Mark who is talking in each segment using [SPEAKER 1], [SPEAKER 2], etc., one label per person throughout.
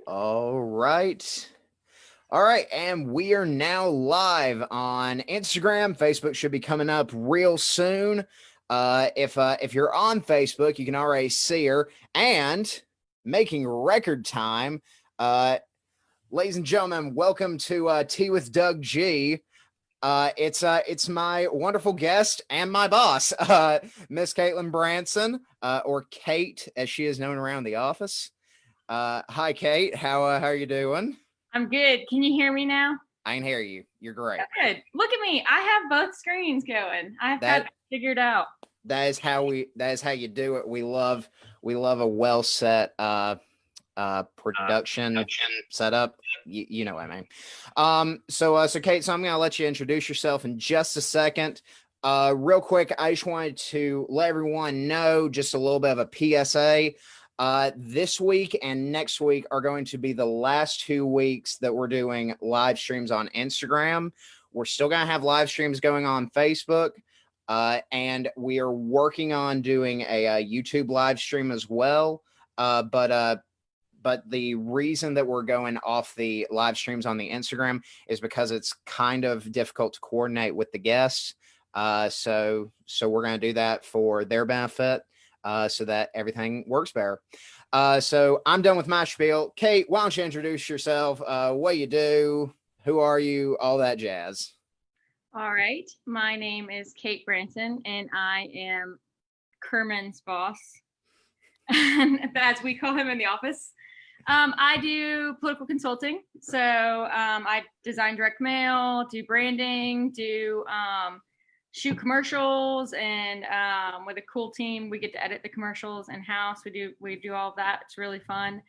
[SPEAKER 1] All right. All right, and we are now live on Instagram. Facebook should be coming up real soon. If you're on Facebook, you can already see her and making record time. Ladies and gentlemen, welcome to Tea with Doug G. It's my wonderful guest and my boss, Miss Kait Branson, or Kate as she is known around the office. Hi, Kate. How are you doing?
[SPEAKER 2] I'm good. Can you hear me now?
[SPEAKER 1] I can hear you. You're great.
[SPEAKER 2] Good. Look at me. I have both screens going. I've got it figured out.
[SPEAKER 1] That is how you do it. We love a well set production setup. You know what I mean. So Kate, so I'm gonna let you introduce yourself in just a second. Real quick, I just wanted to let everyone know just a little bit of a PSA. This week and next week are going to be the last 2 weeks that we're doing live streams on Instagram. We're still going to have live streams going on Facebook. And we are working on doing a YouTube live stream as well. But the reason that we're going off the live streams on the Instagram is because it's kind of difficult to coordinate with the guests. So we're going to do that for their benefit. So that everything works better. So I'm done with my spiel. Kate, why don't you introduce yourself? What you do, who are you, all that jazz.
[SPEAKER 2] All right. My name is Kait Branson, and I am Kerman's boss, as we call him in the office. I do political consulting. So I design direct mail, do branding, do shoot commercials, and with a cool team we get to edit the commercials in-house. We do all of that. It's really fun.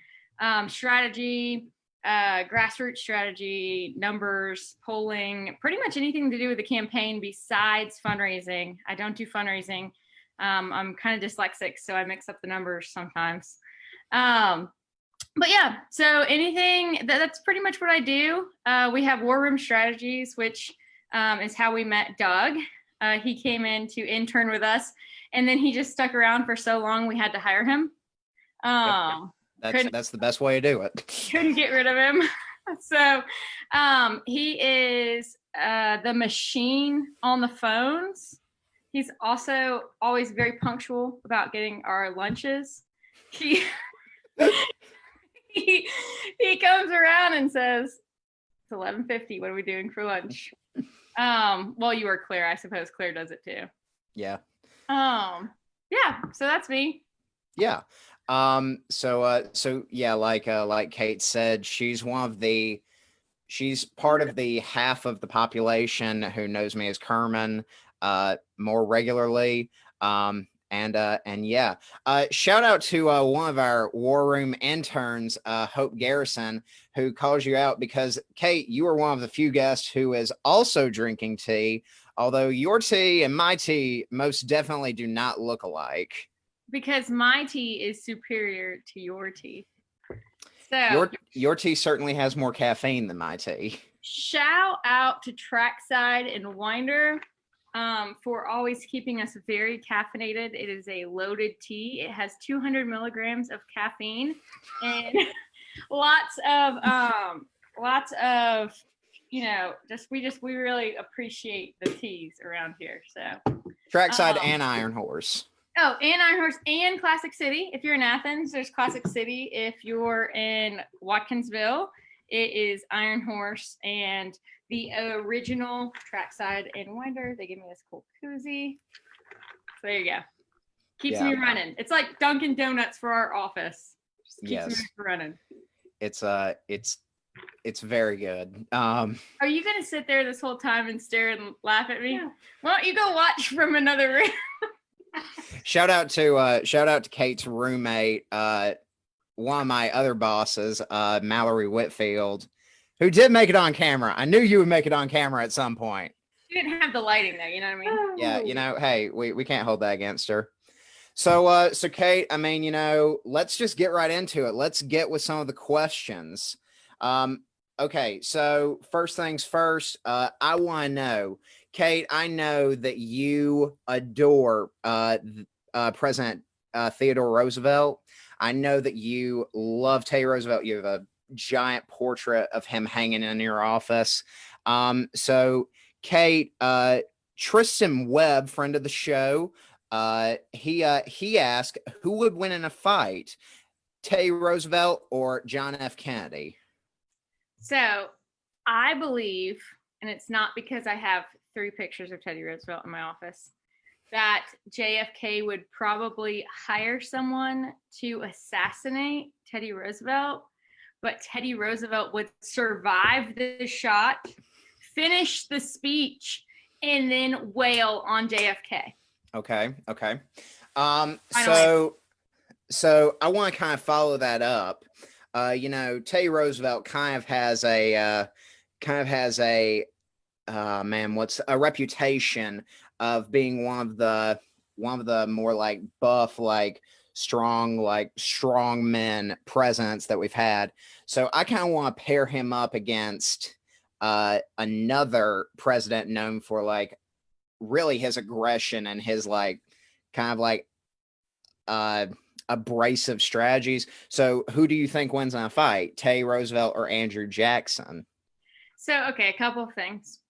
[SPEAKER 2] Strategy, grassroots strategy, numbers, polling, pretty much anything to do with the campaign besides fundraising. I don't do fundraising. I'm kind of dyslexic, so I mix up the numbers sometimes. But yeah, so anything that's pretty much what I do. We have War Room Strategies, which is how we met Doug. He came in to intern with us, and then he just stuck around for so long we had to hire him.
[SPEAKER 1] That's the best way to do it.
[SPEAKER 2] Couldn't get rid of him. So he is the machine on the phones. He's also always very punctual about getting our lunches. He comes around and says, "It's 11:50. What are we doing for lunch?" Well, you were Claire. I suppose Claire does it too.
[SPEAKER 1] Yeah.
[SPEAKER 2] Yeah. So that's me.
[SPEAKER 1] Yeah. So yeah, like Kate said, she's part of the half of the population who knows me as Kerman, more regularly. And yeah, shout out to one of our War Room interns, Hope Garrison, who calls you out because, Kate, you are one of the few guests who is also drinking tea, although your tea and my tea most definitely do not look alike.
[SPEAKER 2] Because my tea is superior to your tea. So
[SPEAKER 1] your tea certainly has more caffeine than my tea.
[SPEAKER 2] Shout out to Trackside and Winder. For always keeping us very caffeinated. It is a loaded tea. It has 200 milligrams of caffeine and lots of, we really appreciate the teas around here. So
[SPEAKER 1] Trackside and Iron Horse.
[SPEAKER 2] Oh, and Iron Horse and Classic City. If you're in Athens, there's Classic City. If you're in Watkinsville, it is Iron Horse and the original Trackside and Winder. They give me this cool koozie. So there you go. Keeps me running. It's like Dunkin' Donuts for our office. Just keeps me running.
[SPEAKER 1] It's very good.
[SPEAKER 2] Are you gonna sit there this whole time and stare and laugh at me? Yeah. Why don't you go watch from another room?
[SPEAKER 1] Shout out to Kate's roommate, one of my other bosses, Mallory Whitfield, who did make it on camera. I knew you would make it on camera at some point.
[SPEAKER 2] She didn't have the lighting though, you know what I mean?
[SPEAKER 1] Yeah, hey, we can't hold that against her. So Kate, I mean, let's just get right into it. Let's get with some of the questions. Okay, so first things first, I want to know, Kate, I know that you adore President Theodore Roosevelt. I know that you love Teddy Roosevelt. You have giant portrait of him hanging in your office. So Kait, Tristan Webb, friend of the show, he asked who would win in a fight, Teddy Roosevelt or John F. Kennedy?
[SPEAKER 2] So I believe, and it's not because I have 3 pictures of Teddy Roosevelt in my office, that JFK would probably hire someone to assassinate Teddy Roosevelt, but Teddy Roosevelt would survive the shot, finish the speech, and then wail on JFK.
[SPEAKER 1] Okay. So I want to kind of follow that up. Teddy Roosevelt kind of has a what's a reputation of being one of the more like buff, like strong men presidents that we've had. So I kind of want to pair him up against another president known for like really his aggression and his like kind of like abrasive strategies. So who do you think wins in a fight, Teddy Roosevelt or Andrew Jackson?
[SPEAKER 2] So, okay, a couple of things.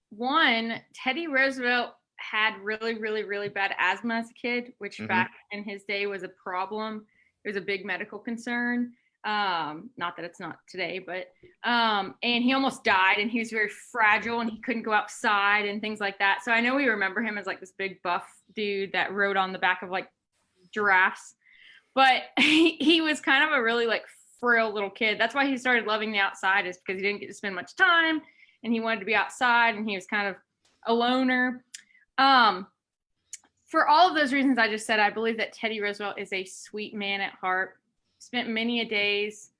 [SPEAKER 2] One, Teddy Roosevelt had really, really, really bad asthma as a kid, which back in his day was a problem. It was a big medical concern. Not that it's not today, but and he almost died, and he was very fragile, and he couldn't go outside and things like that. So I know we remember him as like this big buff dude that rode on the back of like giraffes, but he was kind of a really like frail little kid. That's why he started loving the outside, is because he didn't get to spend much time, and he wanted to be outside, and he was kind of a loner. For all of those reasons I just said, I believe that Teddy Roosevelt is a sweet man at heart. Spent many a days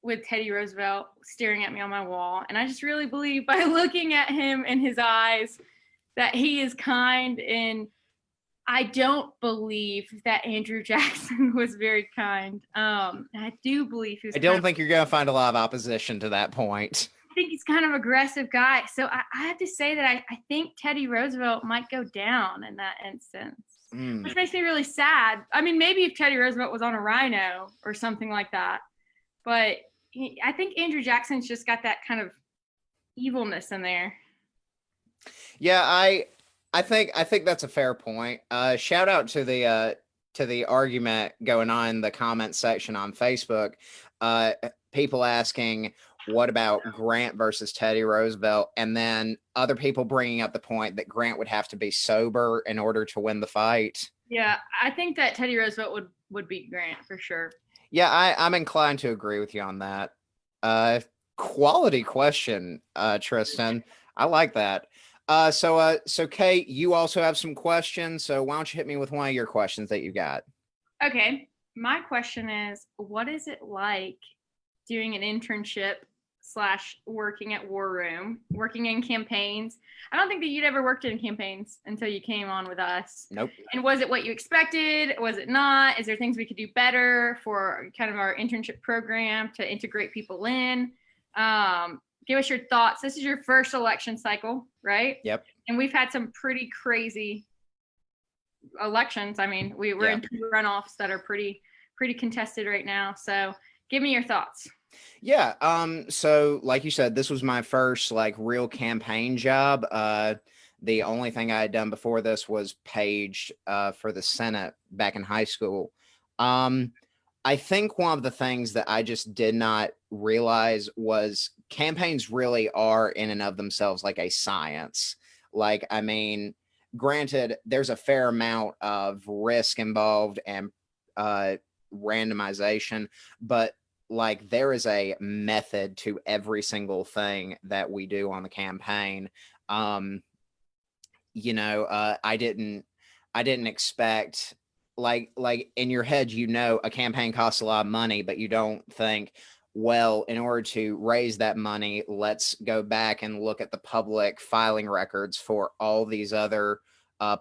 [SPEAKER 2] with Teddy Roosevelt staring at me on my wall. And I just really believe by looking at him in his eyes that he is kind. And I don't believe that Andrew Jackson was very kind. I do believe he was.
[SPEAKER 1] I don't think you're going to find a lot of opposition to that point.
[SPEAKER 2] I think he's kind of an aggressive guy. So I have to say that I think Teddy Roosevelt might go down in that instance, which makes me really sad. I mean, maybe if Teddy Roosevelt was on a rhino or something like that, but I think Andrew Jackson's just got that kind of evilness in there.
[SPEAKER 1] Yeah, I think that's a fair point. Shout out to the argument going on in the comment section on Facebook. People asking, what about Grant versus Teddy Roosevelt? And then other people bringing up the point that Grant would have to be sober in order to win the fight.
[SPEAKER 2] Yeah, I think that Teddy Roosevelt would beat Grant for sure.
[SPEAKER 1] Yeah, I'm inclined to agree with you on that. Quality question, Tristan. I like that. So Kait, you also have some questions. So why don't you hit me with one of your questions that you got?
[SPEAKER 2] Okay. My question is, what is it like doing an internship / working at War Room, working in campaigns? I don't think that you'd ever worked in campaigns until you came on with us.
[SPEAKER 1] Nope.
[SPEAKER 2] And was it what you expected? Was it not? Is there things we could do better for kind of our internship program to integrate people in? Give us your thoughts. This is your first election cycle, right?
[SPEAKER 1] Yep.
[SPEAKER 2] And we've had some pretty crazy elections. I mean, we're in 2 runoffs that are pretty contested right now. So give me your thoughts.
[SPEAKER 1] Yeah. So like you said, this was my first like real campaign job. The only thing I had done before this was paged for the Senate back in high school. I think one of the things that I just did not realize was campaigns really are in and of themselves like a science. Like, I mean, granted, there's a fair amount of risk involved and randomization, but like there is a method to every single thing that we do on the campaign. I didn't expect like in your head, a campaign costs a lot of money, but you don't think, well, in order to raise that money, let's go back and look at the public filing records for all these other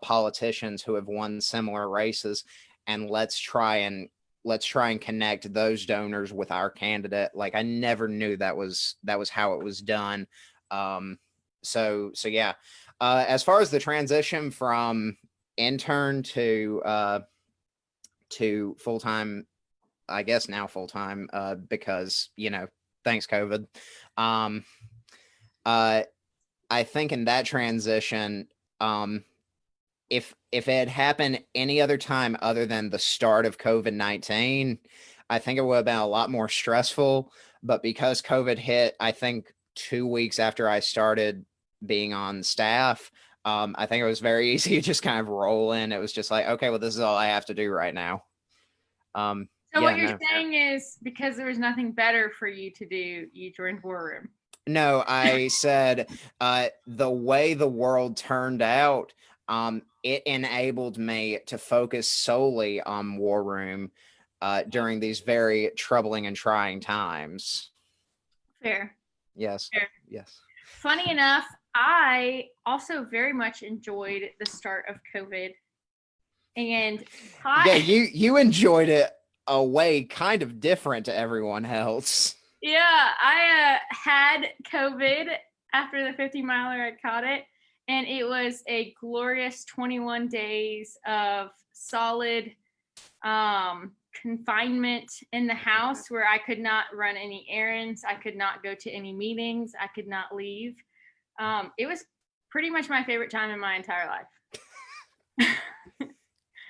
[SPEAKER 1] politicians who have won similar races, and let's try and connect those donors with our candidate. Like, I never knew that was how it was done. So yeah. As far as the transition from intern to full-time, I guess now full-time, because Thanks, COVID. Um, uh, I think in that transition, if it had happened any other time other than the start of COVID-19, I think it would have been a lot more stressful. But because COVID hit, I think 2 weeks after I started being on staff, I think it was very easy to just kind of roll in. It was just like, okay, well, this is all I have to do right now.
[SPEAKER 2] So
[SPEAKER 1] Yeah,
[SPEAKER 2] what you're
[SPEAKER 1] no.
[SPEAKER 2] saying is because there was nothing better for you to do, you joined War Room.
[SPEAKER 1] No, I said the way the world turned out, it enabled me to focus solely on War Room during these very troubling and trying times.
[SPEAKER 2] Fair.
[SPEAKER 1] Yes.
[SPEAKER 2] Fair.
[SPEAKER 1] Yes.
[SPEAKER 2] Funny enough, I also very much enjoyed the start of COVID. And
[SPEAKER 1] Yeah, you enjoyed it a way kind of different to everyone else.
[SPEAKER 2] yeah, I had COVID after the 50 miler. I caught it, and it was a glorious 21 days of solid confinement in the house where I could not run any errands, I could not go to any meetings, I could not leave. It was pretty much my favorite time in my entire life.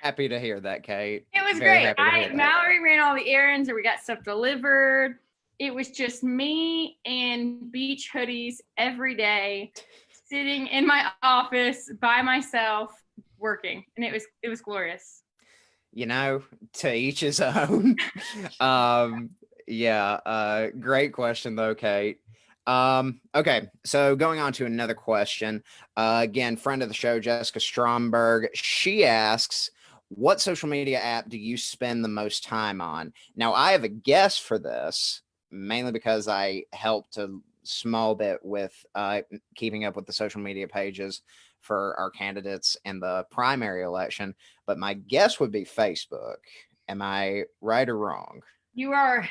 [SPEAKER 1] Happy to hear that, Kate.
[SPEAKER 2] It was
[SPEAKER 1] Very
[SPEAKER 2] great.
[SPEAKER 1] happy to hear that.
[SPEAKER 2] Mallory ran all the errands, or we got stuff delivered. It was just me and beach hoodies every day, sitting in my office by myself, working, and it was glorious.
[SPEAKER 1] You know, to each his own. Yeah, great question though, Kate. Okay, so going on to another question. Again, friend of the show, Jessica Stromberg. She asks, what social media app do you spend the most time on? Now, I have a guess for this, mainly because I helped a small bit with keeping up with the social media pages for our candidates in the primary election, but my guess would be Facebook. Am I right or wrong?
[SPEAKER 2] You are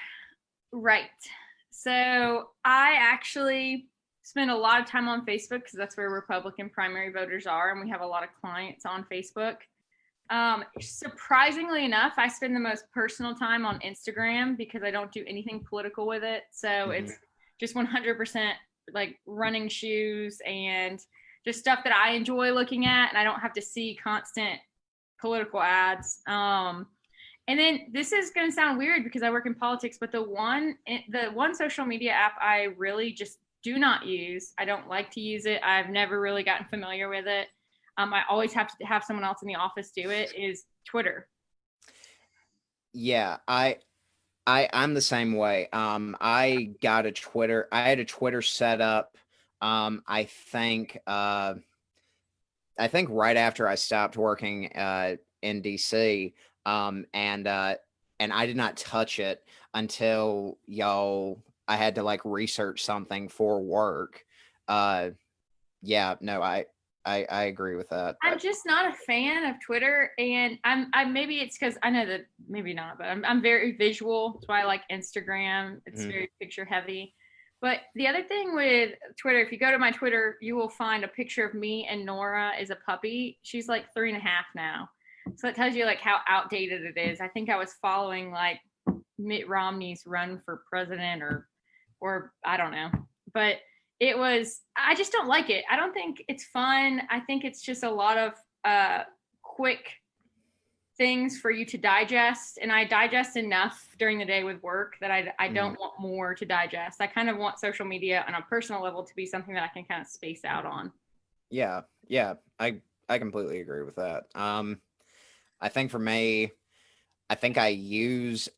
[SPEAKER 2] right. So I actually spend a lot of time on Facebook because that's where Republican primary voters are, and we have a lot of clients on Facebook. Surprisingly enough, I spend the most personal time on Instagram because I don't do anything political with it. So it's just 100% like running shoes and just stuff that I enjoy looking at, and I don't have to see constant political ads. And then this is going to sound weird because I work in politics, but the one social media app I really just do not use. I don't like to use it. I've never really gotten familiar with it. I always have to have someone else in the office do it. Is Twitter.
[SPEAKER 1] Yeah, I'm the same way. I got a Twitter. I had a Twitter set up. I think right after I stopped working in DC, and I did not touch it until I had to like research something for work. Yeah, no, I agree with that.
[SPEAKER 2] I'm just not a fan of Twitter, and I maybe it's because I know that maybe not, but I'm very visual. That's why I like Instagram. It's very picture heavy. But the other thing with Twitter, if you go to my Twitter, you will find a picture of me and Nora as a puppy. She's like 3.5 now. So it tells you like how outdated it is. I think I was following like Mitt Romney's run for president or I don't know. But I just don't like it. I don't think it's fun. I think it's just a lot of quick things for you to digest, and I digest enough during the day with work that I don't want more to digest. I kind of want social media on a personal level to be something that I can kind of space out on.
[SPEAKER 1] Yeah, I completely agree with that. I think for me, I think I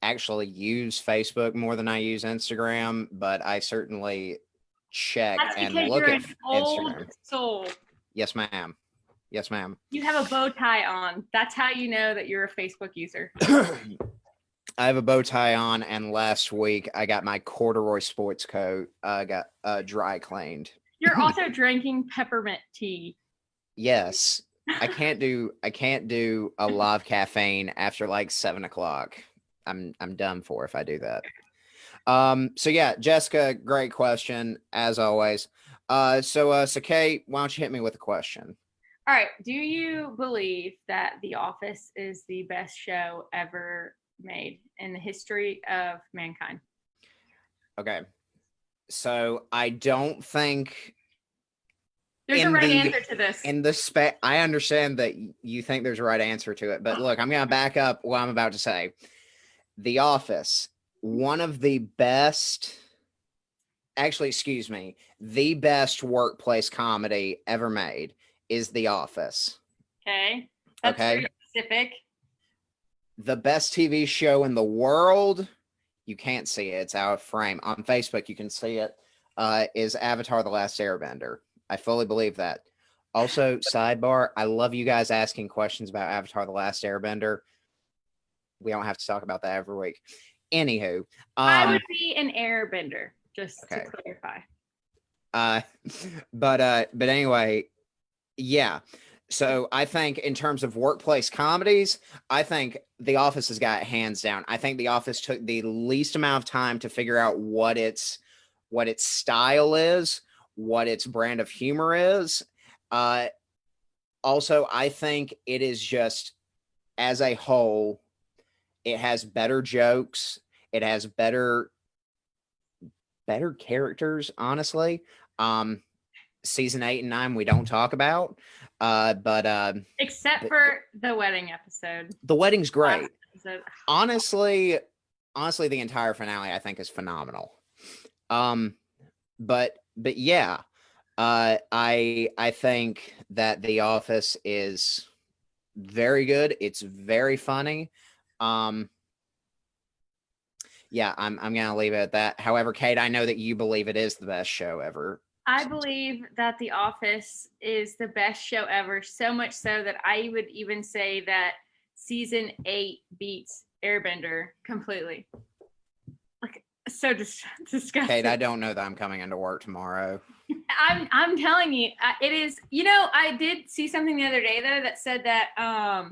[SPEAKER 1] actually use Facebook more than I use Instagram, but I certainly check and look at Instagram.
[SPEAKER 2] Soul.
[SPEAKER 1] Yes, ma'am. Yes, ma'am.
[SPEAKER 2] You have a bow tie on. That's how you know that you're a Facebook user.
[SPEAKER 1] I have a bow tie on, and last week I got my corduroy sports coat got dry cleaned.
[SPEAKER 2] You're also drinking peppermint tea.
[SPEAKER 1] Yes. I can't do a lot of caffeine after like 7 o'clock. I'm done for if I do that. So yeah, Jessica, great question as always. So Kate, why don't you hit me with a question?
[SPEAKER 2] All right. Do you believe that The Office is the best show ever made in the history of mankind?
[SPEAKER 1] Okay. So I don't think
[SPEAKER 2] there's a right answer to this.
[SPEAKER 1] I understand that you think there's a right answer to it, but look, I'm going to back up what I'm about to say. The Office, one of the best, actually, excuse me, the best workplace comedy ever made is The Office.
[SPEAKER 2] Okay. That's
[SPEAKER 1] okay.
[SPEAKER 2] very specific.
[SPEAKER 1] The best TV show in the world, you can't see it. It's out of frame. On Facebook, you can see it, is Avatar The Last Airbender. I fully believe that. Also, sidebar, I love you guys asking questions about Avatar The Last Airbender. We don't have to talk about that every week. Anywho.
[SPEAKER 2] I would be an airbender, just to clarify.
[SPEAKER 1] But anyway, yeah. So I think in terms of workplace comedies, I think The Office has got it hands down. I think The Office took the least amount of time to figure out what its style is, what its brand of humor is. Also, I think it is just, as a whole, it has better jokes. It has better characters, honestly. Season 8 and 9 we don't talk about, but
[SPEAKER 2] except for the wedding episode.
[SPEAKER 1] The wedding's great. Honestly, the entire finale I think is phenomenal. But yeah, I think that The Office is very good. It's very funny. Yeah, I'm gonna leave it at that. However, Kate, I know that you believe it is the best show ever.
[SPEAKER 2] I believe that The Office is the best show ever, so much so that I would even say that season 8 beats Airbender completely. Like, so disgusting.
[SPEAKER 1] Kate, I don't know that I'm coming into work tomorrow.
[SPEAKER 2] I'm telling you, it is. You know, I did see something the other day though that said that.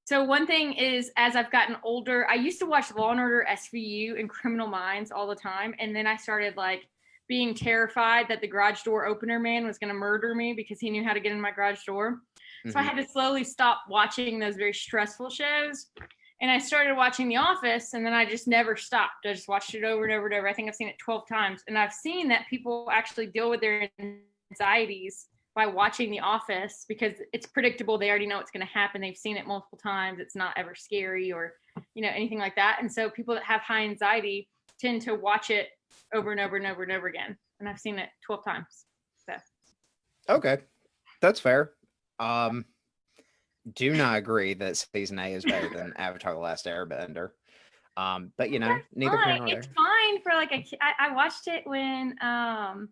[SPEAKER 2] So one thing is, as I've gotten older, I used to watch Law and Order SVU and Criminal Minds all the time, and then I started like being terrified that the garage door opener man was going to murder me because he knew how to get in my garage door. Mm-hmm. So I had to slowly stop watching those very stressful shows. And I started watching The Office, and then I just never stopped. I just watched it over and over and over. I think I've seen it 12 times. And I've seen that people actually deal with their anxieties by watching The Office because it's predictable. They already know what's going to happen. They've seen it multiple times. It's not ever scary or, you know, anything like that. And so people that have high anxiety tend to watch it over and over and over and over again. And I've seen it 12 times. So. Okay.
[SPEAKER 1] That's fair. Do not agree that season 8 is better than Avatar The Last Airbender. But you know, neither here nor there.
[SPEAKER 2] It's fine for like I watched it when I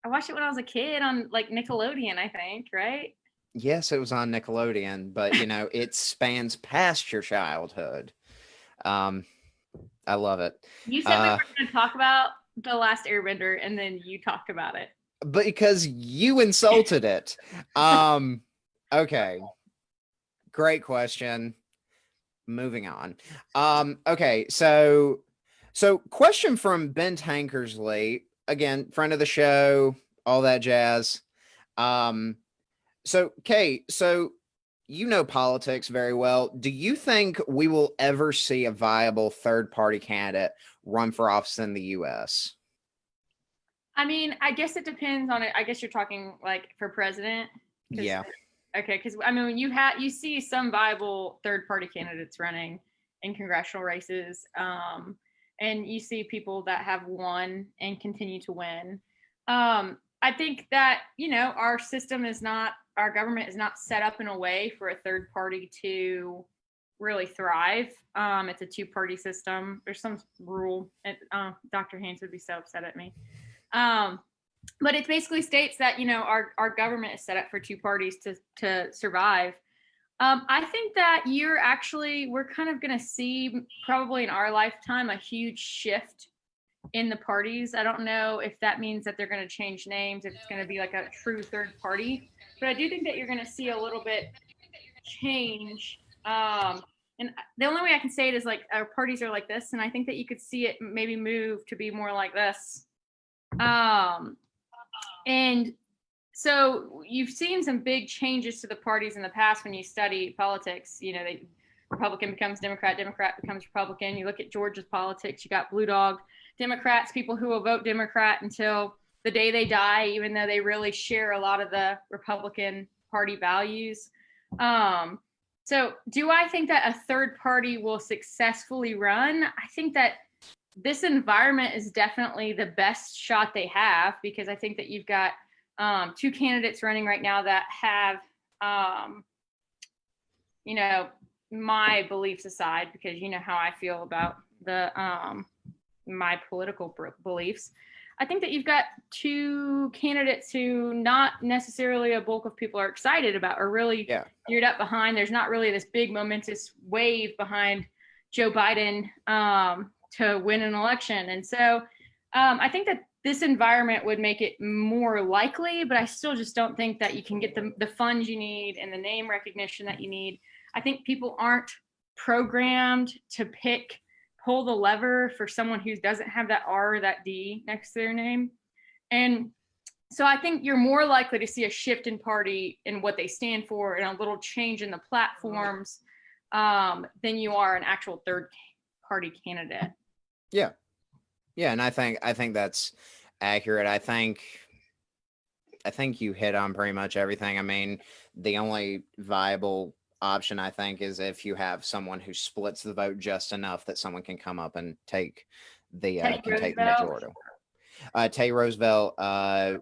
[SPEAKER 2] was a kid on like Nickelodeon, I think, right?
[SPEAKER 1] Yes, it was on Nickelodeon, but you know, it spans past your childhood. I love it.
[SPEAKER 2] You said we were going to talk about The Last Airbender, and then you talked about it.
[SPEAKER 1] But because you insulted it. Okay. Great question. Moving on. Okay, so question from Ben Tankersley, again, friend of the show, all that jazz. So Kate, so you know politics very well. Do you think we will ever see a viable third-party candidate run for office in the U.S.?
[SPEAKER 2] I mean, I guess it depends on it. I guess you're talking like for president.
[SPEAKER 1] Yeah.
[SPEAKER 2] Okay, because I mean, you see some viable third-party candidates running in congressional races, and you see people that have won and continue to win. I think that our government is not set up in a way for a third party to really thrive. It's a two-party system. There's some rule. Dr. Haynes would be so upset at me. But it basically states that, our government is set up for two parties to survive. I think that we're kind of going to see probably in our lifetime a huge shift in the parties. I don't know if that means that they're going to change names, if it's going to be like a true third party, but I do think that you're going to see a little bit change. And the only way I can say it is like our parties are like this, and I think that you could see it maybe move to be more like this. And so you've seen some big changes to the parties in the past when you study politics. Republican becomes Democrat, Democrat becomes Republican. You look at Georgia's politics, you got Blue Dog Democrats, people who will vote Democrat until the day they die, even though they really share a lot of the Republican Party values. So do I think that a third party will successfully run? I think that this environment is definitely the best shot they have, because I think that you've got two candidates running right now that have, you know, my beliefs aside, because you know how I feel about the my political beliefs. I think that you've got two candidates who not necessarily a bulk of people are excited about or really geared up behind. There's not really this big momentous wave behind Joe Biden to win an election. And so I think that this environment would make it more likely, but I still just don't think that you can get the funds you need and the name recognition that you need. I think people aren't programmed to pull the lever for someone who doesn't have that R or that D next to their name. And so I think you're more likely to see a shift in party in what they stand for and a little change in the platforms than you are an actual third party candidate.
[SPEAKER 1] Yeah. Yeah. And I think that's accurate. I think you hit on pretty much everything. I mean, the only viable option, I think, is if you have someone who splits the vote just enough that someone can come up and take the majority. Teddy Roosevelt,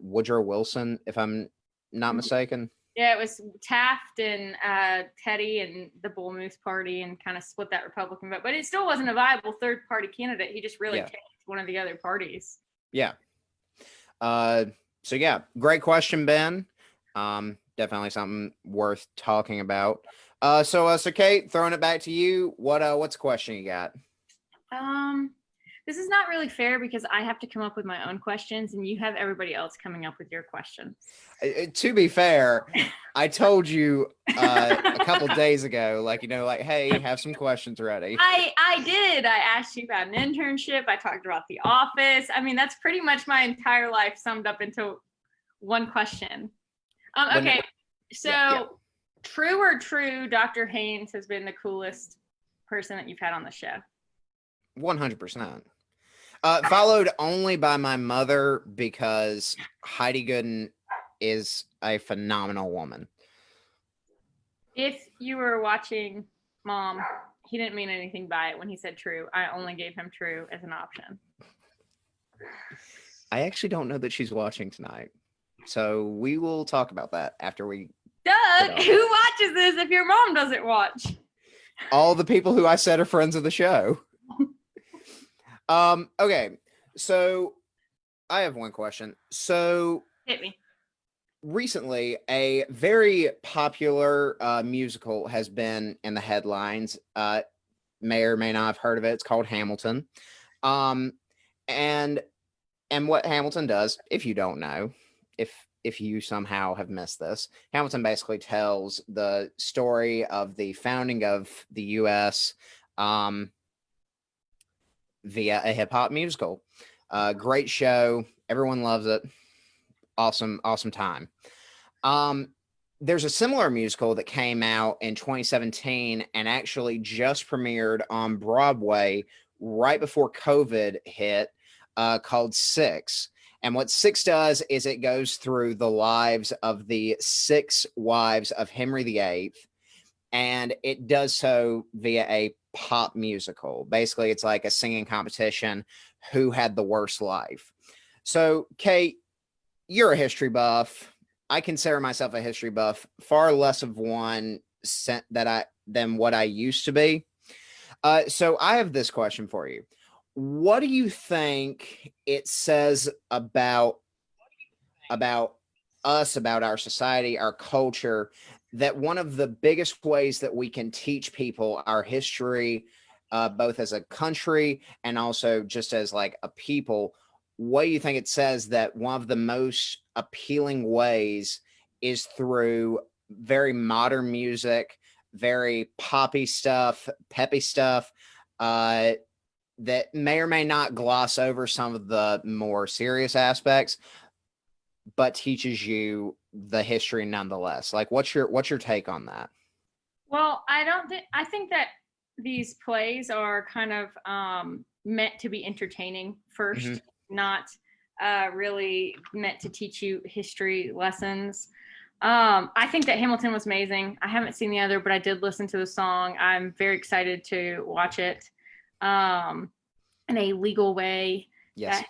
[SPEAKER 1] Woodrow Wilson, if I'm not mistaken.
[SPEAKER 2] Yeah, it was Taft and Teddy and the Bull Moose Party, and kind of split that Republican vote. But it still wasn't a viable third party candidate. He just really picked one of the other parties. Yeah.
[SPEAKER 1] So yeah, great question, Ben. Definitely something worth talking about. So Kait, throwing it back to you. What's the question you got?
[SPEAKER 2] This is not really fair because I have to come up with my own questions and you have everybody else coming up with your questions.
[SPEAKER 1] To be fair, I told you a couple days ago, hey, have some questions ready.
[SPEAKER 2] I did. I asked you about an internship. I talked about The Office. I mean, that's pretty much my entire life summed up into one question. Okay, so true or true, Dr. Haynes has been the coolest person that you've had on the show?
[SPEAKER 1] 100%. Followed only by my mother, because Heidi Gooden is a phenomenal woman.
[SPEAKER 2] If you were watching Mom, he didn't mean anything by it when he said true. I only gave him true as an option.
[SPEAKER 1] I actually don't know that she's watching tonight. So we will talk about that after we...
[SPEAKER 2] Doug, who watches this if your mom doesn't watch?
[SPEAKER 1] All the people who I said are friends of the show. Okay, so I have one question. So
[SPEAKER 2] hit me.
[SPEAKER 1] Recently, a very popular musical has been in the headlines. May or may not have heard of it. It's called Hamilton. And what Hamilton does, if you don't know, if you somehow have missed this, Hamilton basically tells the story of the founding of the U.S. Via a hip hop musical. Great show. Everyone loves it. Awesome time. There's a similar musical that came out in 2017 and actually just premiered on Broadway right before COVID hit, called Six. And what Six does is it goes through the lives of the 6 wives of Henry VIII, and it does so via a pop musical. Basically, it's like a singing competition, who had the worst life. So, Kait, you're a history buff. I consider myself a history buff, far less of one than what I used to be. So I have this question for you. What do you think it says about us, about our society, our culture, that one of the biggest ways that we can teach people our history, both as a country and also just as like a people, what do you think it says that one of the most appealing ways is through very modern music, very poppy stuff, peppy stuff, that may or may not gloss over some of the more serious aspects, but teaches you the history nonetheless? Like, what's your take on that?
[SPEAKER 2] Well, I think that these plays are kind of meant to be entertaining first,
[SPEAKER 1] Mm-hmm.
[SPEAKER 2] not really meant to teach you history lessons. I think that Hamilton was amazing. I haven't seen the other, but I did listen to the song. I'm very excited to watch it in a legal way.
[SPEAKER 1] Yes.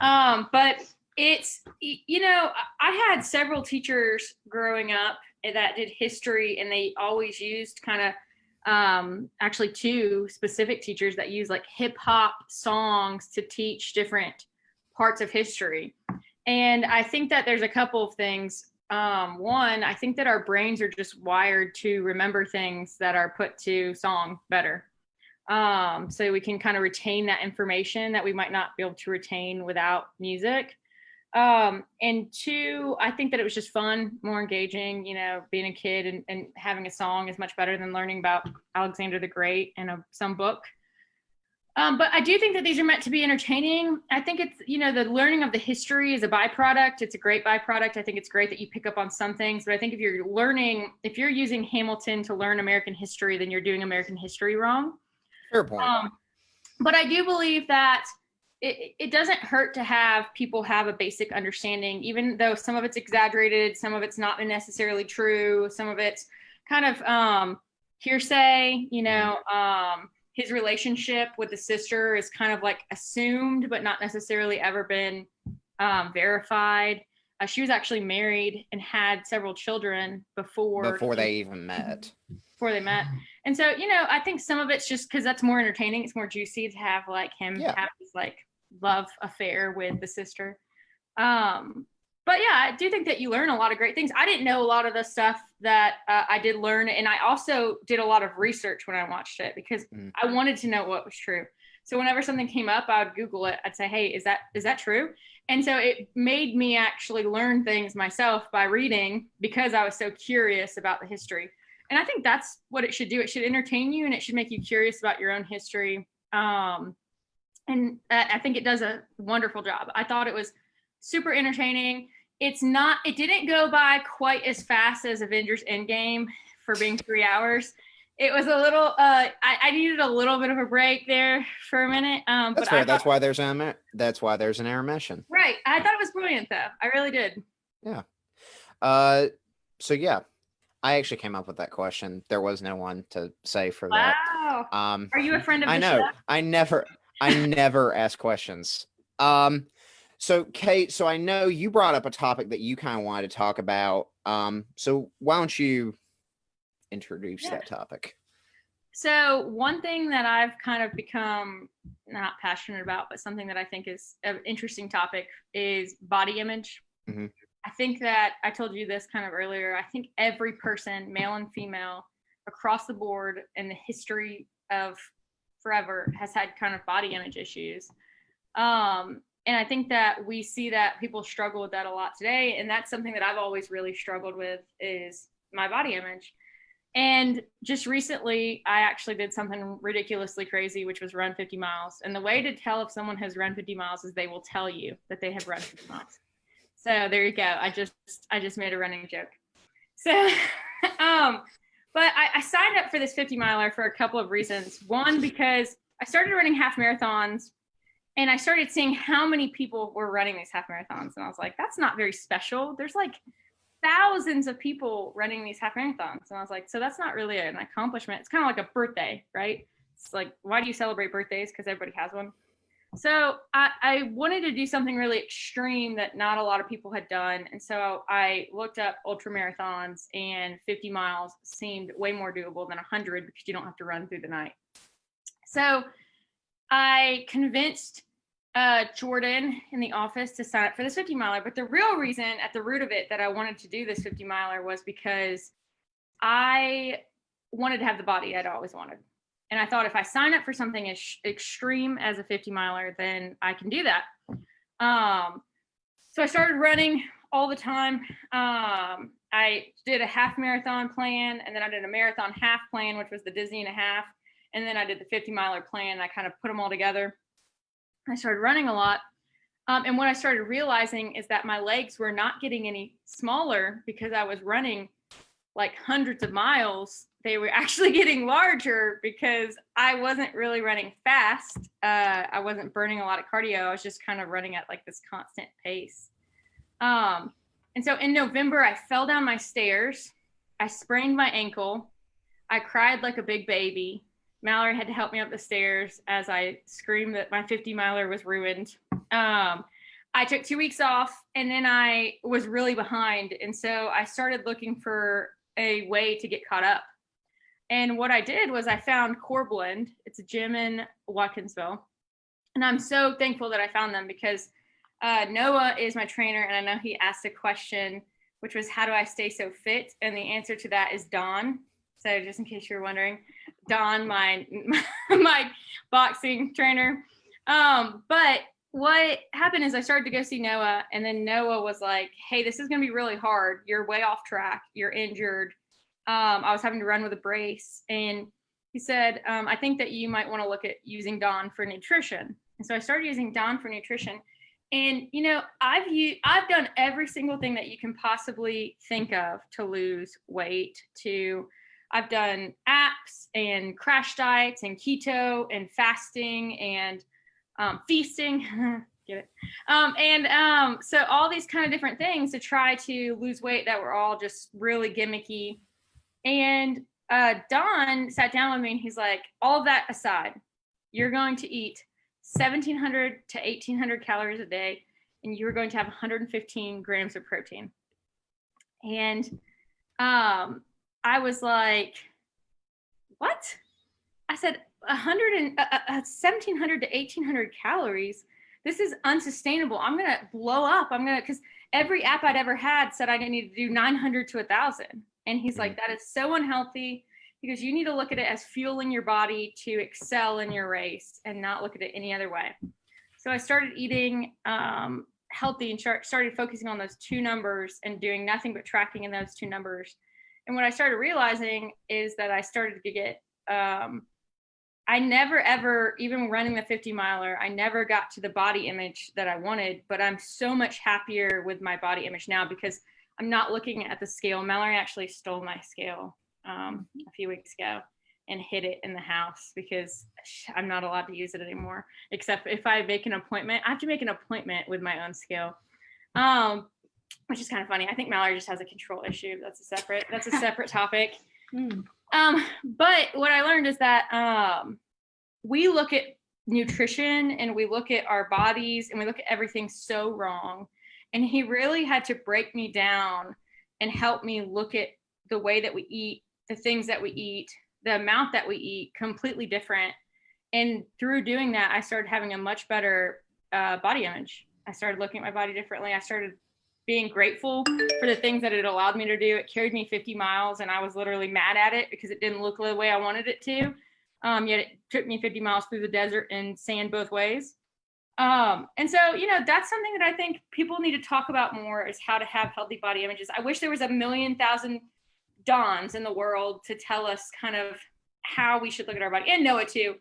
[SPEAKER 2] But it's, you know, I had several teachers growing up that did history, and they always used kind of actually two specific teachers that use like hip hop songs to teach different parts of history. And I think that there's a couple of things. One, I think that our brains are just wired to remember things that are put to song better. So we can kind of retain that information that we might not be able to retain without music. And two, I think that it was just fun, more engaging, you know, being a kid and having a song is much better than learning about Alexander the Great in some book. But I do think that these are meant to be entertaining. I think it's, you know, the learning of the history is a byproduct. It's a great byproduct. I think it's great that you pick up on some things, but I think if you're using Hamilton to learn American history, then you're doing American history wrong.
[SPEAKER 1] Fair point.
[SPEAKER 2] But I do believe that it doesn't hurt to have people have a basic understanding, even though some of it's exaggerated, some of it's not necessarily true, some of it's kind of hearsay, you know. His relationship with the sister is kind of like assumed, but not necessarily ever been verified. She was actually married and had several children before
[SPEAKER 1] they even met.
[SPEAKER 2] Before they met. And so, you know, I think some of it's just because that's more entertaining. It's more juicy to have like him have this like love affair with the sister. But yeah, I do think that you learn a lot of great things. I didn't know a lot of the stuff that I did learn. And I also did a lot of research when I watched it because I wanted to know what was true. So whenever something came up, I would Google it. I'd say, hey, is that true? And so it made me actually learn things myself by reading because I was so curious about the history. And I think that's what it should do. It should entertain you and it should make you curious about your own history. And I think it does a wonderful job. I thought it was super entertaining. It didn't go by quite as fast as Avengers Endgame for being 3 hours. It was a little, I needed a little bit of a break there for a minute.
[SPEAKER 1] That's fair. That's why there's an intermission.
[SPEAKER 2] Right. I thought it was brilliant though. I really did.
[SPEAKER 1] Yeah. So yeah, I actually came up with that question. There was no one to say for that.
[SPEAKER 2] Wow. Are you a friend of the
[SPEAKER 1] show? I know. I never ask questions. So Kait, so I know you brought up a topic that you kind of wanted to talk about. So why don't you introduce that topic?
[SPEAKER 2] So one thing that I've kind of become not passionate about, but something that I think is an interesting topic is body image.
[SPEAKER 1] Mm-hmm.
[SPEAKER 2] I think that I told you this kind of earlier. I think every person, male and female, across the board in the history of forever has had kind of body image issues. And I think that we see that people struggle with that a lot today. And that's something that I've always really struggled with is my body image. And just recently, I actually did something ridiculously crazy, which was run 50 miles. And the way to tell if someone has run 50 miles is they will tell you that they have run 50 miles. So there you go. I just made a running joke. So, but I signed up for this 50 miler for a couple of reasons. One, because I started running half marathons and I started seeing how many people were running these half marathons. And I was like, that's not very special. There's like thousands of people running these half marathons. And I was like, so that's not really an accomplishment. It's kind of like a birthday, right? It's like, why do you celebrate birthdays? Because everybody has one. So I wanted to do something really extreme that not a lot of people had done. And so I looked up ultra marathons, and 50 miles seemed way more doable than 100 because you don't have to run through the night. So I convinced Jordan in the office to sign up for this 50 miler. But the real reason at the root of it that I wanted to do this 50 miler was because I wanted to have the body I'd always wanted. And I thought if I sign up for something as extreme as a 50 miler, then I can do that. So I started running all the time. I did a half marathon plan, and then I did a marathon half plan, which was the Disney and a half. And then I did the 50 miler plan. And I kind of put them all together. I started running a lot. And what I started realizing is that my legs were not getting any smaller because I was running like hundreds of miles they were actually getting larger because I wasn't really running fast. I wasn't burning a lot of cardio. I was just kind of running at like this constant pace. And so in November, I fell down my stairs. I sprained my ankle. I cried like a big baby. Mallory had to help me up the stairs as I screamed that my 50 miler was ruined. I took 2 weeks off, and then I was really behind. And so I started looking for a way to get caught up. And what I did was I found Core Blend. It's a gym in Watkinsville. And I'm so thankful that I found them because Noah is my trainer, and I know he asked a question, which was, how do I stay so fit? And the answer to that is Dawn. So just in case you're wondering, Dawn, my boxing trainer. But what happened is I started to go see Noah, and then Noah was like, hey, this is going to be really hard. You're way off track. You're injured. I was having to run with a brace. And he said, I think that you might want to look at using Dawn for nutrition. And so I started using Dawn for nutrition. And, you know, I've done every single thing that you can possibly think of to lose weight. I've done apps and crash diets and keto and fasting and feasting. Get it? So all these kind of different things to try to lose weight that were all just really gimmicky. And Don sat down with me and he's like, all of that aside, you're going to eat 1,700 to 1,800 calories a day, and you're going to have 115 grams of protein. And I was like, what? I said, 1,700 to 1,800 calories. This is unsustainable. I'm going to blow up. Because every app I'd ever had said I need to do 900 to 1,000. And he's like, that is so unhealthy, because you need to look at it as fueling your body to excel in your race and not look at it any other way. So I started eating healthy and started focusing on those two numbers and doing nothing but tracking in those two numbers. And what I started realizing is that I started to get, I never ever, even running the 50 miler, I never got to the body image that I wanted, but I'm so much happier with my body image now because I'm not looking at the scale. Mallory actually stole my scale a few weeks ago and hid it in the house because I'm not allowed to use it anymore, except if I make an appointment. I have to make an appointment with my own scale, which is kind of funny. I think Mallory just has a control issue. That's a separate topic. But what I learned is that we look at nutrition and we look at our bodies and we look at everything so wrong. And he really had to break me down and help me look at the way that we eat, the things that we eat, the amount that we eat, completely different. And through doing that, I started having a much better body image. I started looking at my body differently. I started being grateful for the things that it allowed me to do. It carried me 50 miles and I was literally mad at it because it didn't look the way I wanted it to. Yet it took me 50 miles through the desert and sand both ways. And so, you know, that's something that I think people need to talk about more, is how to have healthy body images. I wish there was 1,000,000 Dons in the world to tell us kind of how we should look at our body, and Noah too.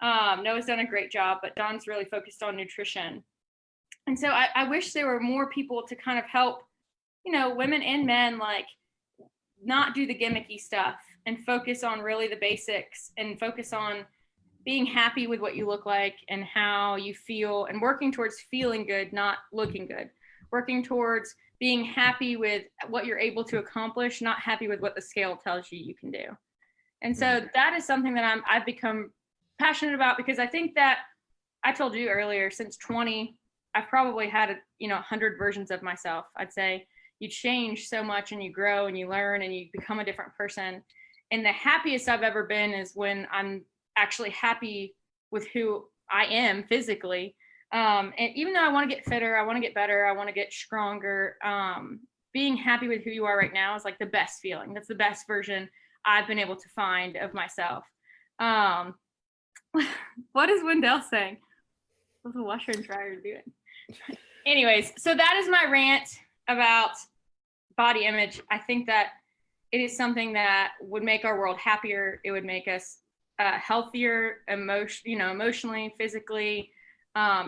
[SPEAKER 2] Noah's done a great job, but Don's really focused on nutrition. And so I wish there were more people to kind of help, you know, women and men, like, not do the gimmicky stuff and focus on really the basics and focus on being happy with what you look like and how you feel, and working towards feeling good, not looking good. Working towards being happy with what you're able to accomplish, not happy with what the scale tells you can do. And so that is something that I've become passionate about, because I think that, I told you earlier, since 20, I've probably had 100 versions of myself. I'd say you change so much and you grow and you learn and you become a different person. And the happiest I've ever been is when I'm actually happy with who I am physically. And even though I want to get fitter, I want to get better, I want to get stronger, being happy with who you are right now is like the best feeling. That's the best version I've been able to find of myself. What is Wendell saying? What's the washer and dryer doing? Anyways, so that is my rant about body image. I think that it is something that would make our world happier. It would make us healthier, emotionally, physically,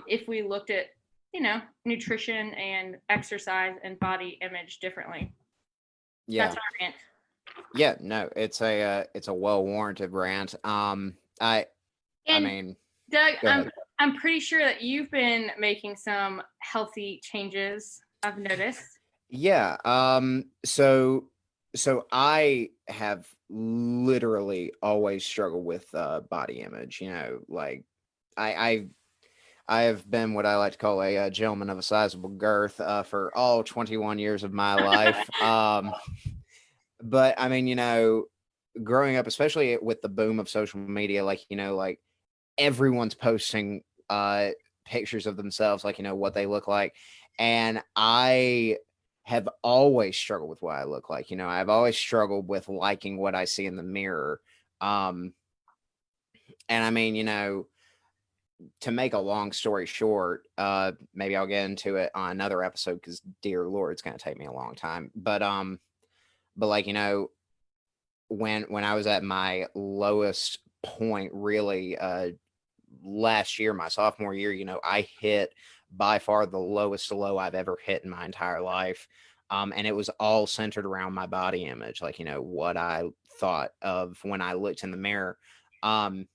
[SPEAKER 2] if we looked at, nutrition and exercise and body image differently.
[SPEAKER 1] Yeah.
[SPEAKER 2] That's my rant.
[SPEAKER 1] Yeah, no, it's a well warranted rant. I
[SPEAKER 2] And
[SPEAKER 1] mean,
[SPEAKER 2] Doug,
[SPEAKER 1] go ahead.
[SPEAKER 2] I'm pretty sure that you've been making some healthy changes, I've noticed.
[SPEAKER 1] Yeah. So I have literally always struggled with body image. You know, like I I have been what I like to call a, gentleman of a sizable girth for all 21 years of my life. But I mean, you know, growing up, especially with the boom of social media, like you know, like everyone's posting pictures of themselves, like you know what they look like, and I have always struggled with what I look like. You know, I've always struggled with liking what I see in the mirror. Um, and I mean, you know, to make a long story short, maybe I'll get into it on another episode because dear Lord, it's gonna take me a long time. But like you know, when I was at my lowest point, really, last year, my sophomore year, you know, I hit by far the lowest low I've ever hit in my entire life. And it was all centered around my body image, like, you know, what I thought of when I looked in the mirror. Um,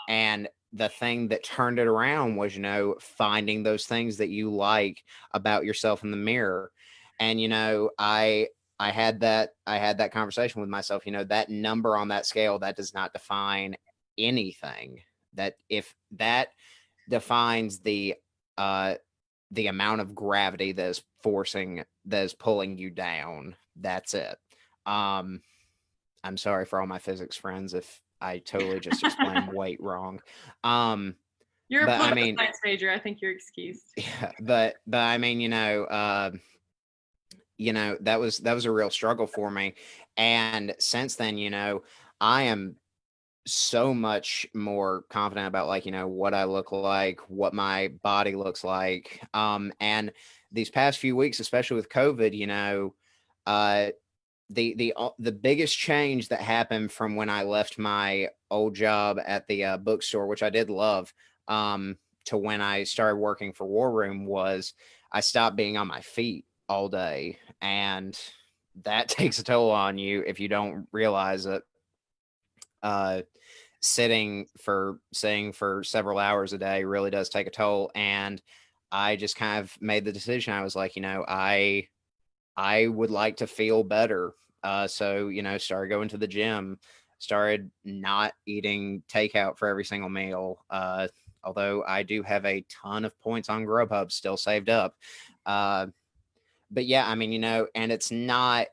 [SPEAKER 1] and the thing that turned it around was, you know, finding those things that you like about yourself in the mirror. And, you know, I had that conversation with myself, you know, that number on that scale, that does not define anything. That if that defines uh the amount of gravity that is pulling you down, that's it. um I'm sorry for all my physics friends if I totally just explained weight wrong. um
[SPEAKER 2] You're a
[SPEAKER 1] but I
[SPEAKER 2] political
[SPEAKER 1] mean,
[SPEAKER 2] science major. I think you're excused.
[SPEAKER 1] yeah, but I mean, you know, that was a real struggle for me. And since then, you know, I am so much more confident about, like, you know, what I look like, what my body looks like. And these past few weeks, especially with COVID, you know, uh the biggest change that happened from when I left my old job at the bookstore, which I did love, to when I started working for War Room, was I stopped being on my feet all day, and that takes a toll on you if you don't realize it. Uh, sitting for several hours a day really does take a toll, and I just kind of made the decision. I was like, you know, I would like to feel better. So, you know, started going to the gym, started not eating takeout for every single meal. Although I do have a ton of points on Grubhub still saved up. Uh, but yeah, I mean, you know, and it's not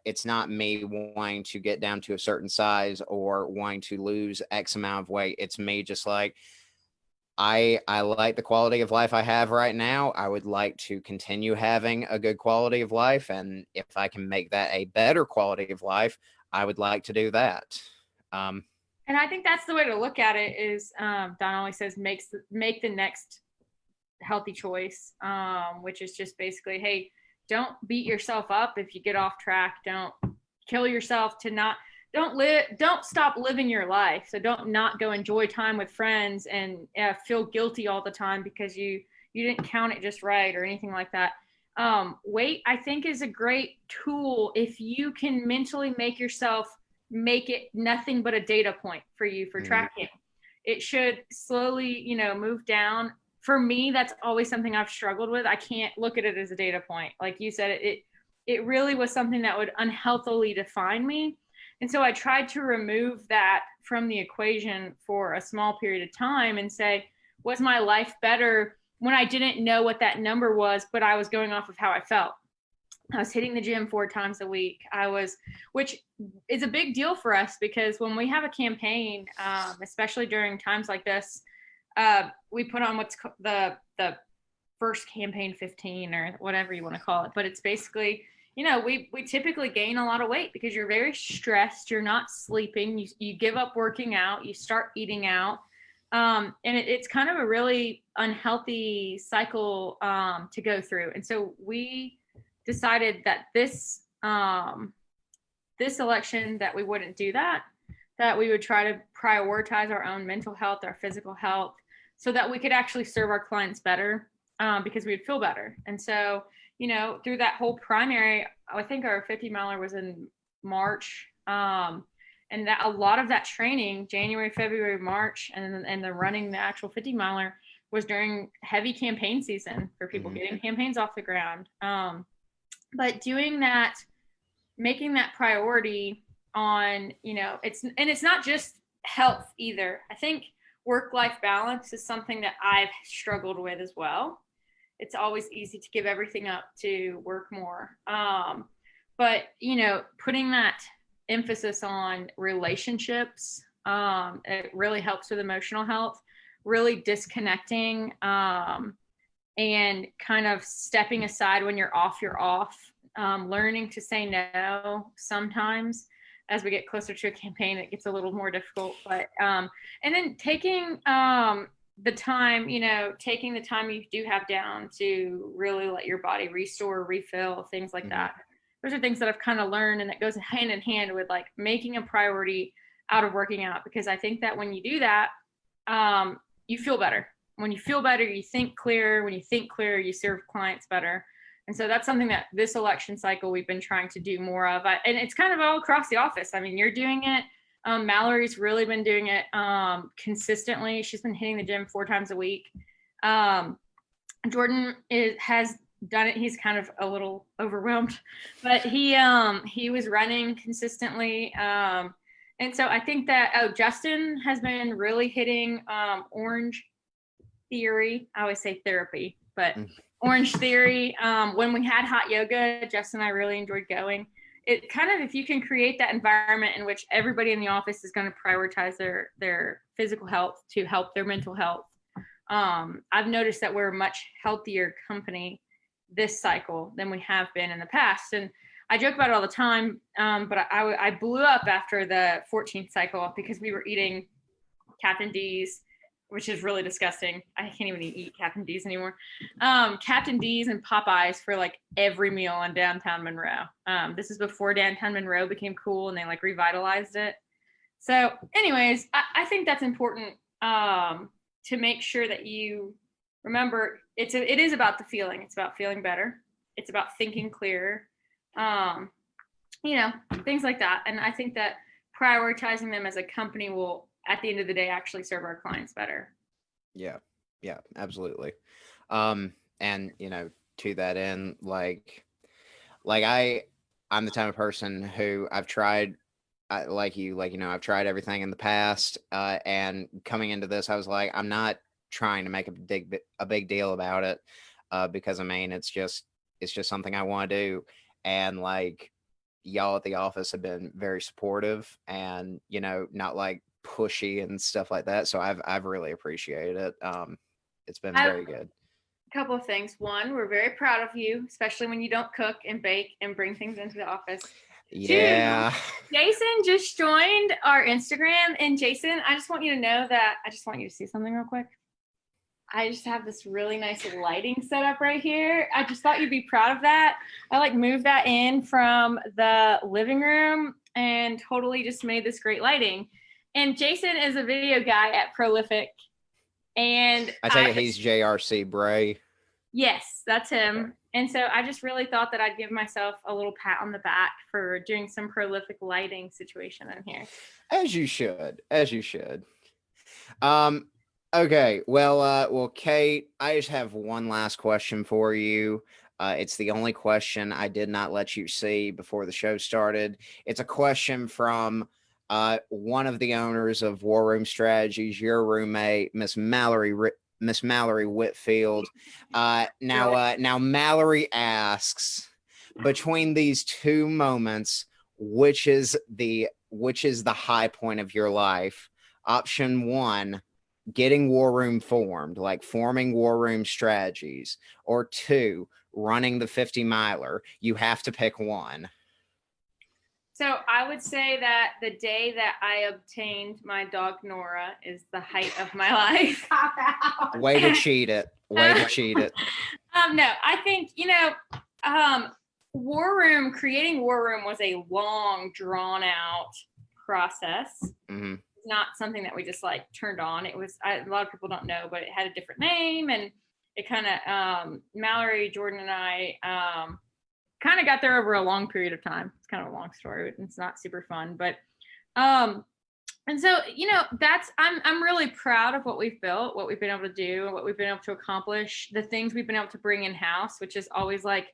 [SPEAKER 1] me wanting to get down to a certain size or wanting to lose X amount of weight. It's me just like, I like the quality of life I have right now. I would like to continue having a good quality of life, and if I can make that a better quality of life, I would like to do that. Um,
[SPEAKER 2] And I think that's the way to look at it. Is Don always says make the next healthy choice, which is just basically, hey, don't beat yourself up if you get off track. Don't kill yourself to not don't stop living your life. So don't not go enjoy time with friends and feel guilty all the time because you didn't count it just right or anything like that. Weight, I think, is a great tool if you can mentally make yourself make it nothing but a data point for you for
[SPEAKER 1] mm,
[SPEAKER 2] tracking. It should slowly, move down. For me, that's always something I've struggled with. I can't look at it as a data point. Like you said, it really was something that would unhealthily define me. And so I tried to remove that from the equation for a small period of time and say, was my life better when I didn't know what that number was, but I was going off of how I felt? I was hitting the gym 4 times a week. Which is a big deal for us because when we have a campaign, especially during times like this, we put on what's the first campaign 15 or whatever you want to call it. But it's basically, we typically gain a lot of weight because you're very stressed. You're not sleeping. You give up working out. You start eating out. And it's kind of a really unhealthy cycle to go through. And so we decided that this election that we wouldn't do that, that we would try to prioritize our own mental health, our physical health, so that we could actually serve our clients better, because we would feel better. And so, through that whole primary, I think our 50 miler was in March. And that a lot of that training, January, February, March, and the running the actual 50 miler was during heavy campaign season for people getting campaigns off the ground. But doing that, making that priority on, it's not just health either. I think work-life balance is something that I've struggled with as well. It's always easy to give everything up to work more. But, putting that emphasis on relationships, it really helps with emotional health, really disconnecting, and kind of stepping aside when you're off, learning to say no sometimes. As we get closer to a campaign, it gets a little more difficult, but, and then taking, the time, taking the time you do have down to really let your body restore, refill, things like that. Those are things that I've kind of learned, and that goes hand in hand with like making a priority out of working out, because I think that when you do that, you feel better. When you feel better, you think clearer. When you think clearer, you serve clients better. And so that's something that this election cycle we've been trying to do more of. And it's kind of all across the office. I mean, you're doing it. Mallory's really been doing it consistently. She's been hitting the gym 4 times a week. Jordan has done it. He's kind of a little overwhelmed, but he was running consistently. And so I think that Justin has been really hitting Orange Theory. I always say therapy, but Orange Theory. When we had hot yoga, Justin and I really enjoyed going. It kind of, if you can create that environment in which everybody in the office is going to prioritize their physical health to help their mental health. I've noticed that we're a much healthier company this cycle than we have been in the past. And I joke about it all the time, but I blew up after the 14th cycle because we were eating Captain D's, which is really disgusting. I can't even eat Captain D's anymore. Captain D's and Popeyes for like every meal in downtown Monroe. This is before downtown Monroe became cool and they like revitalized it. So anyways, I think that's important to make sure that you remember it is about the feeling. It's about feeling better. It's about thinking clearer. Things like that. And I think that prioritizing them as a company will, at the end of the day, actually serve our clients better.
[SPEAKER 1] Yeah, absolutely. And to that end, I'm the type of person who I've tried, I've tried everything in the past, and coming into this, I was like, I'm not trying to make a big deal about it, because I mean, it's just something I want to do, and like y'all at the office have been very supportive, and not like pushy and stuff like that. So I've really appreciated it. It's been very good.
[SPEAKER 2] A couple of things. One, we're very proud of you, especially when you don't cook and bake and bring things into the office.
[SPEAKER 1] Yeah.
[SPEAKER 2] 2, Jason just joined our Instagram. And Jason, I just want you to know that I just want you to see something real quick. I just have this really nice lighting set up right here. I just thought you'd be proud of that. I moved that in from the living room and totally just made this great lighting. And Jason is a video guy at Prolific. And
[SPEAKER 1] I take it he's JRC Bray.
[SPEAKER 2] Yes, that's him. Okay. And so I just really thought that I'd give myself a little pat on the back for doing some prolific lighting situation in here.
[SPEAKER 1] As you should. Okay. Well, Kate, I just have one last question for you. It's the only question I did not let you see before the show started. It's a question from one of the owners of War Room Strategies, your roommate, Miss Mallory Whitfield. Now Mallory asks, between these 2 moments, which is the high point of your life? Option 1, getting War Room formed, like forming War Room Strategies, or 2, running the 50 miler. You have to pick one.
[SPEAKER 2] So I would say that the day that I obtained my dog Nora is the height of my life.
[SPEAKER 1] Way to cheat it.
[SPEAKER 2] No, I think, creating War Room was a long, drawn out process.
[SPEAKER 1] Mm-hmm.
[SPEAKER 2] It's not something that we just turned on. It was, a lot of people don't know, but it had a different name, and it kind of, Mallory, Jordan, and I kind of got there over a long period of time. It's kind of a long story. It's not super fun, but and so, you know, I'm really proud of what we've built, what we've been able to do, what we've been able to accomplish, the things we've been able to bring in house, which is always like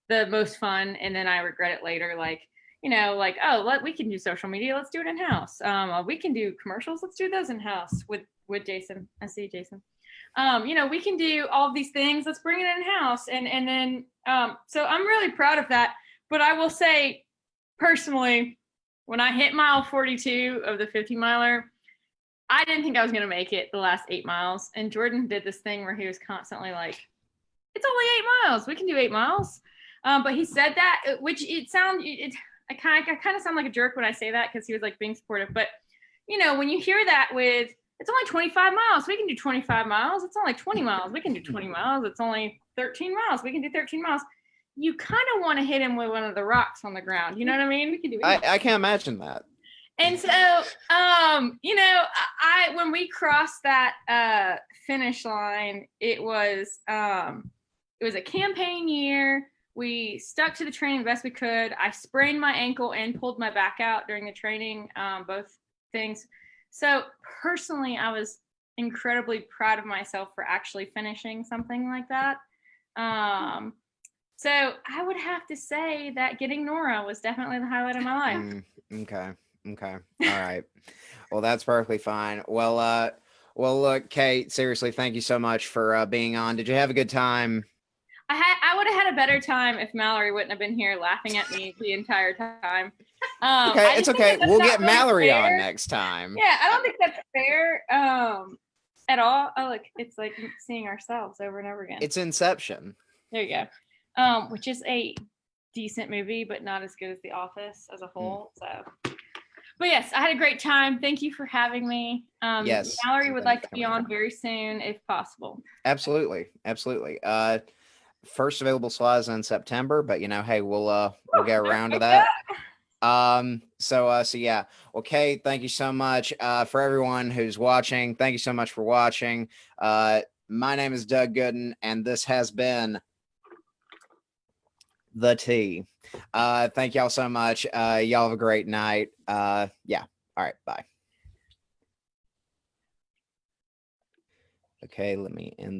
[SPEAKER 2] the most fun. And then I regret it later, like, you know, like, oh, we can do social media, let's do it in house. We can do commercials, let's do those in house with Jason. I see Jason. You know, we can do all of these things, let's bring it in house. And then so I'm really proud of that. But I will say personally, when I hit mile 42 of the 50 miler, I didn't think I was going to make it the last 8 miles. And Jordan did this thing where he was constantly like, it's only 8 miles. We can do 8 miles. But he said that, which I kind of sound like a jerk when I say that because he was like being supportive. But, you know, when you hear that with, it's only 25 miles. We can do 25 miles. It's only 20 miles. We can do 20 miles. It's only 13 miles. We can do 13 miles. You kind of want to hit him with one of the rocks on the ground. You know what I mean? We can do it.
[SPEAKER 1] I can't imagine that.
[SPEAKER 2] And so, you know, when we crossed that finish line, it was a campaign year. We stuck to the training best we could. I sprained my ankle and pulled my back out during the training, both things. So personally, I was incredibly proud of myself for actually finishing something like that. So I would have to say that getting Nora was definitely the highlight of my life.
[SPEAKER 1] Okay. All right. Well, that's perfectly fine. Well, look, Kait, seriously, thank you so much for being on. Did you have a good time?
[SPEAKER 2] I would have had a better time if Mallory wouldn't have been here laughing at me the entire time.
[SPEAKER 1] Okay, it's okay. We'll get
[SPEAKER 2] really
[SPEAKER 1] Mallory
[SPEAKER 2] fair.
[SPEAKER 1] on next time.
[SPEAKER 2] Yeah, I don't think that's fair at all. It's like seeing ourselves over and over again.
[SPEAKER 1] It's Inception.
[SPEAKER 2] There you go. Which is a decent movie, but not as good as The Office as a whole. So, but yes, I had a great time. Thank you for having me.
[SPEAKER 1] Yes,
[SPEAKER 2] Mallory would like to be on very soon if possible.
[SPEAKER 1] Absolutely. First available slots in September, but you know, hey, we'll get around to that. So yeah. Well, Kait, thank you so much. For everyone who's watching, thank you so much for watching. My name is Doug Gooden, and this has been The T. Thank y'all so much. Y'all have a great night. Yeah. All right. Bye. Okay, let me end this.